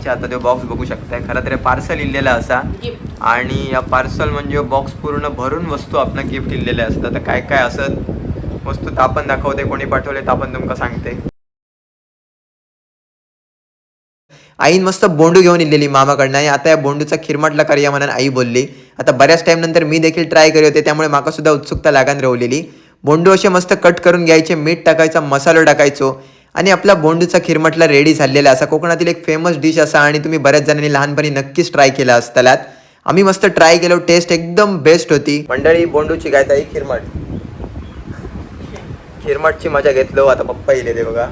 आईच्या हातात बॉक्स बघू शकताय. खरं तर पार्सल इल्लेला असा आणि या पार्सल म्हणजे बॉक्स पूर्ण भरून वस्तू आपण गिफ्ट इल्लेले असतात. तर काय काय असत वस्तू तर आपण दाखवते, कोणी पाठवले तर आपण तुमका सांगते. आईन मस्त बोंडू घेऊन इलेली मामाकडनं आणि आता या बोंडूचा खिरमटला करूया म्हणून आई बोलली. आता बऱ्याच टाइम नंतर मी देखील ट्राय केले होते, त्यामुळे माका सुद्धा उत्सुकता लागान राहिलेली. बोंडू असे मस्त कट करून घ्यायचे, मीठ टाकायचा, मसाला टाकायचो आणि आपला बोंडूचा खिरमटला रेडी झालेला असा. कोकणातील एक फेमस डिश असा आणि तुम्ही बऱ्याच जणांनी लहानपणी नक्कीच ट्राय केला असतालात. आम्ही मस्त ट्राय केलो, टेस्ट एकदम बेस्ट होती. मंडळी बोंडूची काय ताई खिरमटची मजा घेतलो. आता पप्पा येले ते बघा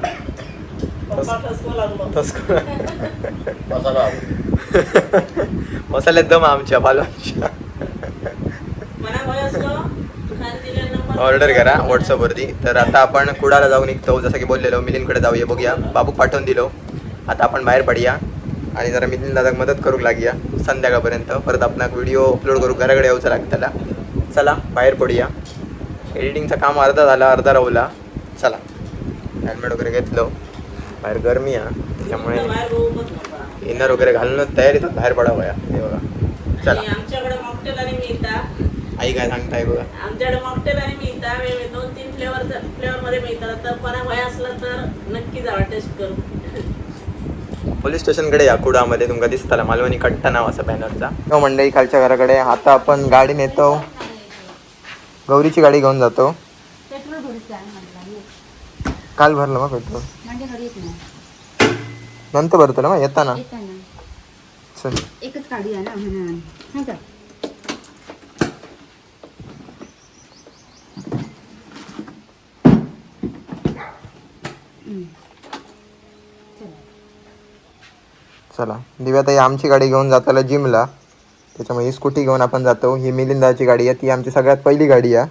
मसाल्यात दम आमच्या बालवांच्या. ऑर्डर करा व्हॉट्सअपवरती. तर आता आपण कुडाला जाऊन निघतो, जसं की बोललेलो मिलिंदकडे जाऊया, बघूया. बाबूक पाठवून दिलो. आता आपण बाहेर पडूया आणि जरा मिलिंद दादाक मदत करू लागूया संध्याकाळपर्यंत. परत आपण व्हिडिओ अपलोड करू, घराकडे यायचं लागताला. चला बाहेर पडूया. एडिटिंगचं काम अर्धा झाला, अर्धा राहूला. चला हेल्मेट वगैरे घेतलो, बाहेर गरमी आहे त्याच्यामुळे इनर वगैरे घालूनच तयारीत बाहेर पडावं या. हे बघा चला. आमच्याकडे मॉकटेल आणि मिळतात. आई काय सांगताय बघा. आमच्याकडे मॉकटेल आणि मिळतात, 2-3 फ्लेवरमध्ये मिळतात. तर कोणा वय असलं तर नक्की जावा टेस्ट करू. पोलीस स्टेशनकडे या कुडामध्ये तुमका दिसताला मालवणी कट्टा नाव असं बॅनरचा. हो मंडळी खालच्या घराकडे. आता आपण गाडी नेतो, गौरीची गाडी घेऊन जातो. काल भरलं मग पेट्रोल, नंतर भरतो ना मग येताना. चल एकच गाडी आहे ना म्हणून. चला दिव्याताई आमची गाडी घेऊन जाताला जिमला, त्याच्यामुळे ही स्कूटी घेऊन आपण जातो. ही मिलिंदाची गाडी आहे, ती आमची सगळ्यात पहिली गाडी आहे.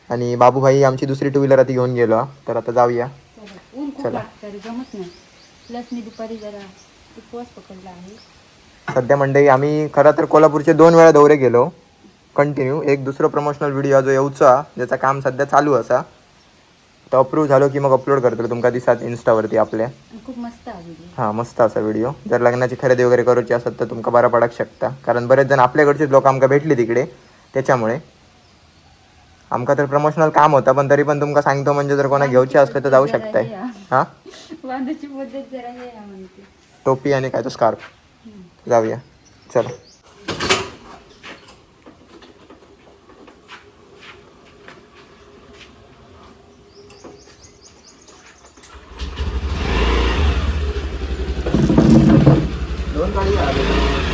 आणि बाबूभाई आमची दुसरी टू व्हीलर ती घेऊन गेलो. तर आता जाऊया. चला जमत नाही. प्लस मी दुपारी जरा उपवास पकडला आहे. सध्या मंडळी आम्ही खरं तर कोल्हापूरचे 2 वेळा दौरे गेलो कंटिन्यू. एक दुसरं प्रमोशनल व्हिडिओ जो येऊचा, ज्याचं काम सध्या चालू असा, तर अप्रूव्ह झालो की मग अपलोड करतो तुमका दिसात इंस्टावरती आपल्या. खूप मस्त आहे. हां मस्त असा व्हिडिओ. जर लग्नाची खरेदी वगैरे करूची असत तर तुमका बरा पडक शकता, कारण बरेच जण आपल्याकडचेच लोक आमका भेटली तिकडे. त्याच्यामुळे आमका तर प्रमोशनल काम होता, पण तरी पण तुमका सांगतो म्हणजे जर कोणा घेऊचे असले तर जाऊ शकताय. हां वांदाची पद्धत जरा हे म्हणते. टोपी आणि काय तो स्कार्फ. जाऊया चला.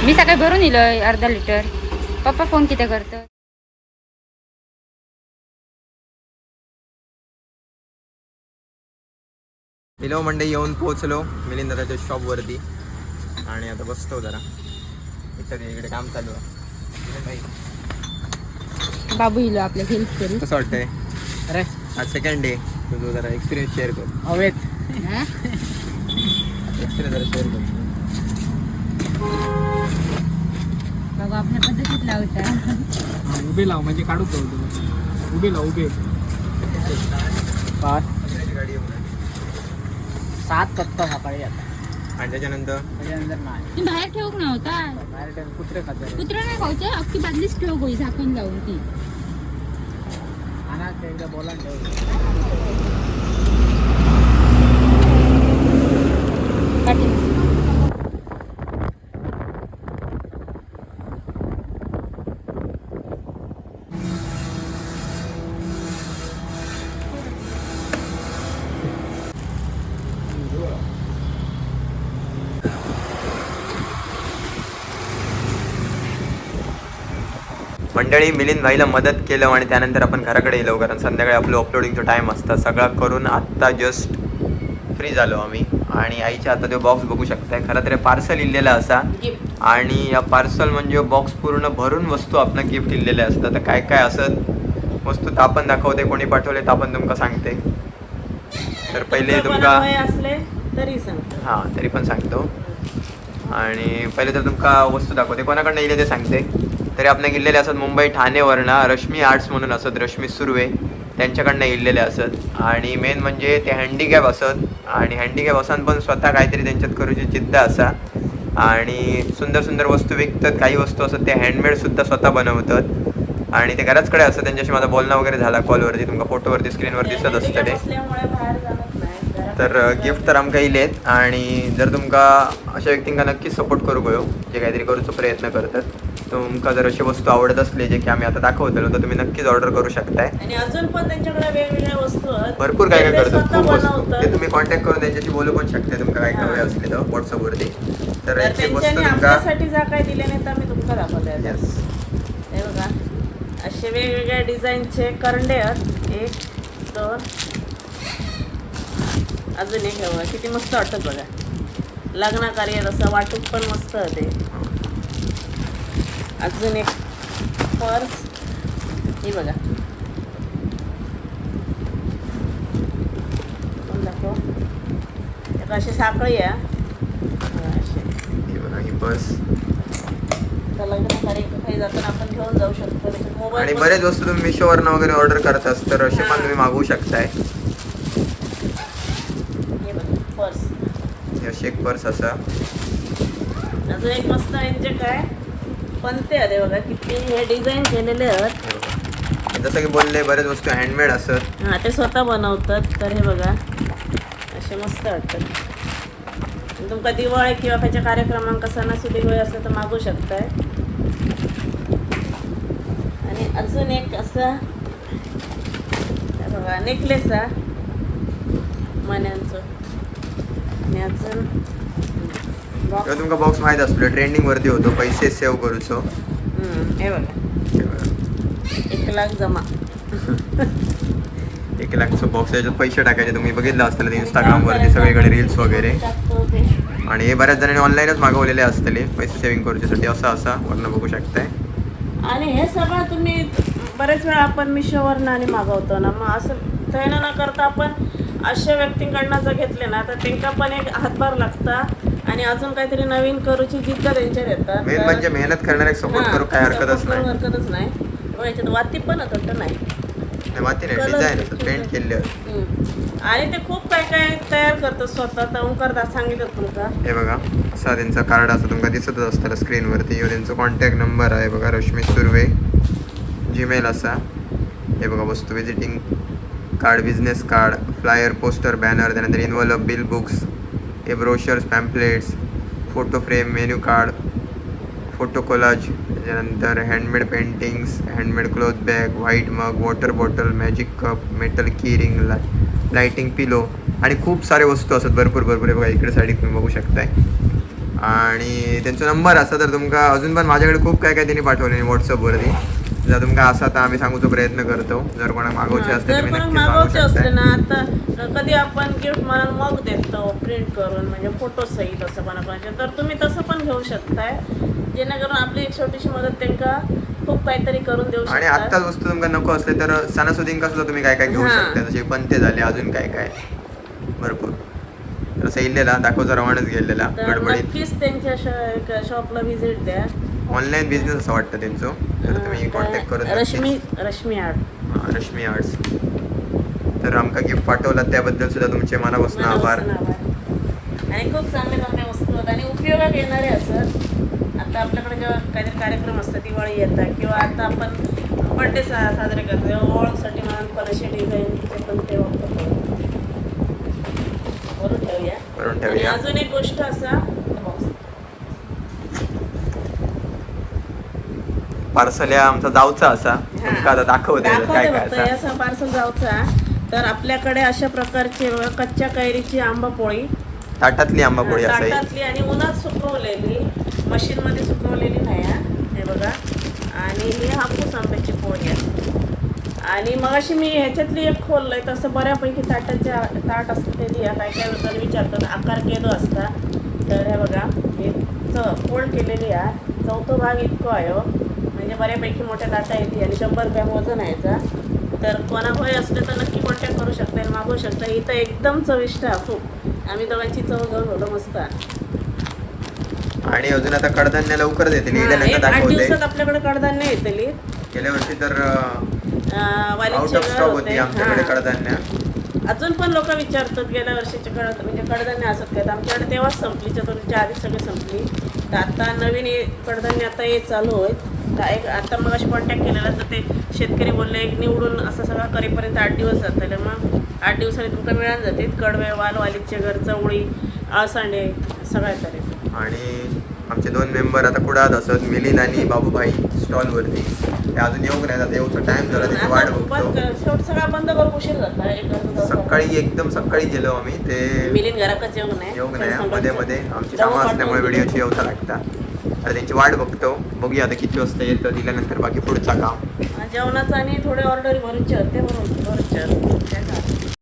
मी सकाळी भरून इलोय अर्धा लिटर. पप्पा फोन किती करतो. मिलो मंडई येऊन पोहोचलो मिलिंदाच्या शॉपवरती आणि आता बसतो जरा. इकडे काम चालू आहे. बाबू इलो आपल्या हेल्प करू. कसं वाटतंय? अरे आज सेकंड डे, तुझं जरा एक्सपिरियन्स शेअर कर. हवेत एक्सपिरियन्स जरा शेअर कर. बाबू आपल्या पद्धतीत लावता. उभे लाव म्हणजे काढू उभे लाव. उभे 7 पत्ता सकाळी आता. आणि त्याच्यानंतर ती बाहेर ठेवूक नव्हता. कुत्रे खाते. कुत्रा नाही खाऊचे, अख्खी बादलीच ठेव गोई झाकून लावून ती. आणा एकदा बोला ठेव. मंडळी मिलिंद भाईला मदत केलं आणि त्यानंतर आपण घराकडे येलो, कारण संध्याकाळी आपलं अपलोडिंगचं टाईम असतं. सगळं करून आत्ता जस्ट फ्री झालो आम्ही. आणि आईच्या हातात बॉक्स बघू शकताय. खरं तर पार्सल इल्लेला असा आणि या पार्सल म्हणजे बॉक्स पूर्ण भरून वस्तू आपण गिफ्ट इल्लेले असतात. तर काय काय असत वस्तू तर आपण दाखवते, कोणी पाठवले तर आपण तुमका सांगते. तर पहिले तुमका हां तरी पण सांगतो. आणि पहिले तर तुमका वस्तू दाखवते, कोणाकडनं येईल ते सांगते. तरी आपण गेलेले असत मुंबई ठाणेवरनं रश्मी आर्ट्स म्हणून असत, रश्मी सुर्वे त्यांच्याकडनं इल्लेले असत. आणि मेन म्हणजे ते हँडिकॅप असत आणि हँडिकॅप असन पण स्वतः काहीतरी त्यांच्यात करूची जिद्द असा. आणि सुंदर सुंदर वस्तू विकतात. काही वस्तू असतात ते हँडमेड सुद्धा स्वतः बनवतात आणि ते घराचकडे असतं. त्यांच्याशी माझा बोलणं वगैरे झाला कॉलवरती, तुमका फोटोवरती स्क्रीनवर दिसत असतं ते. असल्यामुळे बाहेर जाणत नाही घरात तर गिफ्ट तर आमकां इलेत आणि जर तुमका अशा व्यक्तींका नक्कीच सपोर्ट करू गयो जे काहीतरी करूचो प्रयत्न करतात. तुमका जर अशी वस्तू आवडत असले जे की आम्ही आता दाखवतलो तर तुम्ही नक्कीच ऑर्डर करू शकताय. आणि अजून पण त्यांच्याकडे वेगवेगळ्या वस्तू आहेत. भरपूर काय काय ते करतात, स्वतः खूप वस्तू. बनवतात. ते तुम्ही कॉन्टॅक्ट करून त्यांच्याशी बोलू पण शकता तुमका काय हवे असले तर व्हॉट्सअपवरती. तर तर याची वस्तू त्यांच्यानी तुमका आपल्यासाठी जा काय दिले नाही तर आम्ही तुमका दाखवले आता. येस हे बघा असे वेगवेगळ्या डिझाईनचे करंडे आहेत. 1 2 अजून एक हे बघा किती मस्त वाटतं बघा. लग्न कार्यात असं वाटूक पण मस्त होते. अजून एक पर्स ही बघा. कोण दाखव एक अशी साखळी आहे बघा अशी. ही बघा ही पर्स तर लग्न कार्य काही जाताना आपण घेऊन जाऊ शकतो. त्याच्यात आणि मोबाईल बरेच वस्तू तुम्ही मिशोवरनं वगैरे ऑर्डर करतास तर असे पण तुम्ही मागवू शकताय. हे बघा पर्स. ही अशी एक पर्स असा. अजून एक मस्त म्हणजे काय पंते आहे बघा किती हे डिझाईन केलेले आहेत. हे बघा. जसं की बोलले बरेच वस्तू हँडमेड असत. हां ते स्वतः बनवतात. तर हे बघा असे मस्त वाटतात. तुमका दिवाळी किंवा त्याच्या कार्यक्रमांक सणासुदी वेळ असलं तर मागू शकताय. आणि अजून एक असं हे बघा नेकलेस आहे मण्यांचं. आणि अजून किंवा बॉक्स. तुमका बॉक्स माहीत असलो ट्रेंडिंग वरती होतो पैसे सेव्ह करूचो. हे बघा हे बघा. 1 लाख जमा. 1 लाखचं बॉक्स याच्यात पैसे टाकायचे. तुम्ही बघितलं असतील इंस्टाग्रामवरती सगळीकडे रील्स वगैरे. टाकतो ते. आणि हे बऱ्याच जणांनी ऑनलाईनच मागवलेले असतले पैसे सेव्हिंग करूच्यासाठी. असा वरनं बघू शकताय. आणि हे सगळं तुम्ही बरेच वेळा आपण मिशोवरनं आणि मागवतो ना. मग असं तयार न करता आपण अशा व्यक्तींकडनं जर घेतले ना तर त्यांना पण एक हातभार लागता आणि अजून काहीतरी नवीन करूची जिद्द त्यांच्यात येतात. मेन म्हणजे मेहनत करणारे सपोर्ट करू काय हरकतच नाही. हरकतच नाही. बघा याच्यात वाती पण होतं नाही. माहिती नाही डिझाईन असं पेंट केले. आणि ते खूप काय काय तयार करतात स्वतः. तर ओंकार सांगितलं तुमका. हे बघा असा त्यांचा कार्ड असं तुमका दिसतच असतं स्क्रीनवरती. ह्यो त्यांचा कॉन्टॅक्ट नंबर आहे बघा. रश्मी सुर्वे जीमेल असा. हे बघा वस्तू visiting card, business card, flyer, poster, banner, त्यानंतर इन्व्हॉल्व, बिल बुक्स, हे brochures, pamphlets, photo frame, menu card, photo collage, त्याच्यानंतर handmade paintings, handmade cloth bag, white mug, water bottle, magic cup, metal key ring, lighting pillow आणि खूप सारे वस्तू असतात. भरपूर भरपूर. बघा इकडे साईड तुम्ही बघू शकताय. आणि त्यांचा नंबर असा तर तुमका अजून पण माझ्याकडे खूप काय काय त्यांनी पाठवले व्हॉट्सअपवरती. जर तुमका असा तर आम्ही सांगूचा प्रयत्न करतो. जर कोणाला मागवचे असते जर तुम्ही कोणाला नक्कीच मागवू मागवचे असले शकताय. ना आता कधी आपण गिफ्ट म्हणून मग देतो प्रिंट करून म्हणजे फोटो सहित असं कोणाकोणाचे. तर तुम्ही तसं पण घेऊ शकताय जेणेकरून आपली एक छोटीशी मदत त्यांना खूप काहीतरी करून देऊ आणि शकता. आत्ताच वस्तू तुमका नको असले तर सणासुदींका सुद्धा तुम्ही काय काय घेऊ हां. शकता. जसे पंते झाले अजून काय काय भरपूर. तर असं इल्लेला दाखवचा रवानच गेलेला तर गडबडीत. नक्कीच त्यांच्या शॉपला व्हिजिट द्या. ऑनलाईन बिझनेस असं वाटतं त्यांचं. तर तुम्ही कॉन्टॅक्ट करून रश्मी आर्ट. रश्मी आर्ट्स. तर आमका गिफ्ट पाठवला त्याबद्दल सुद्धा तुमचे मनापासून आभार. आणि खूप चांगले चांगल्या वस्तू आहेत आणि उपयोगात येणारे असत. आता आपल्याकडे जेव्हा काहीतरी कार्यक्रम असतात दिवाळी येतात किंवा आता आपण बड्डे साजरे करतो तेव्हा ओळखसाठी म्हणून पण असे डिझाईनचे पण ते वापरतो. करून ठेवूया. करून आणि ठेवूया. अजून एक गोष्ट असा पार्सल या आमचा जाऊचा असा तुमका आता दाखवते काय काय फक्त असा. असा पार्सल जाऊचा. तर आपल्याकडे अशा प्रकारचे कच्च्या कैरीची आंबापोळी, ताटातली आंबापोळी असाही. ताटातली आणि उन्हात सुकवलेली, मशीनमध्ये सुकवलेली नाही हा. हे बघा. आणि ही हापूस आंब्याची पोळी आहे. आणि मग अशी मी ह्याच्यातली एक खोललंय तसं बऱ्यापैकी ताट असतं ते लिहा. काय काय बद्दल विचारतात आकार केलो असता. तर हे बघा हे फोल्ड केलेली आहे. चौथा भाग इतकं आहे म्हणजे बऱ्यापैकी मोठ्या ताटा येते आणि 100 ग्रॅम वजन यायचा. तर कोणा होय असले तर नक्की कॉन्टॅक्ट करू शकता आणि मागवू शकता. इथं एकदम चविष्ट खूप. आम्ही दोघांची चव घेऊन होतो मस्त. आणि अजून आता कडधान्य लवकरच येतील. इलेनंतर 8 दाखवते. दिवसात आपल्याकडे कडधान्य येतली. गेल्या वर्षी तर आउट वालीचे ऑफ घर स्टॉक होती होते. आमच्याकडे कडधान्य. अजून पण लोक विचारतात गेल्या वर्षीचे म्हणजे कडधान्य असत काय तर आमच्याकडे तेव्हाच संपली, चतुर्थीच्या आधीच सगळी संपली. तर आता नवीन कडधान्य आता हे चालू आहेत. तर एक आता मग अशी कॉन्टॅक्ट केलेला तर ते शेतकरी बोलले एक निवडून असं सगळं करेपर्यंत 8 दिवस जातले. मग 8 दिवसांनी तुमका मिळून जाते कडवे, वालीचे घर, चवळी, आळसांडे सगळ्या तऱ्हेचे. आणि आमचे 2 मेंबर आता कुडात असत, मिलिंद आणि बाबूभाई स्टॉलवरती. ते अजून येऊक नाही, आता येऊचा टाइम झाला, त्याची वाट बघतो. शेवट सगळा बंद करून उशीर जाता. सकाळी एकदम सकाळी गेलो आम्ही. ते मिलिंद घराकच येऊ नाही, येऊक नाही, मध्ये मध्ये आमची कामं असल्यामुळे व्हिडिओची येऊचा लागता. आता त्यांची वाट बघतो, बघूया आता किती वाजता येतं, दिल्यानंतर बाकी पुढचा काम. जेवणाचं आणि थोडे ऑर्डर भरूनचे होते, भरूनचे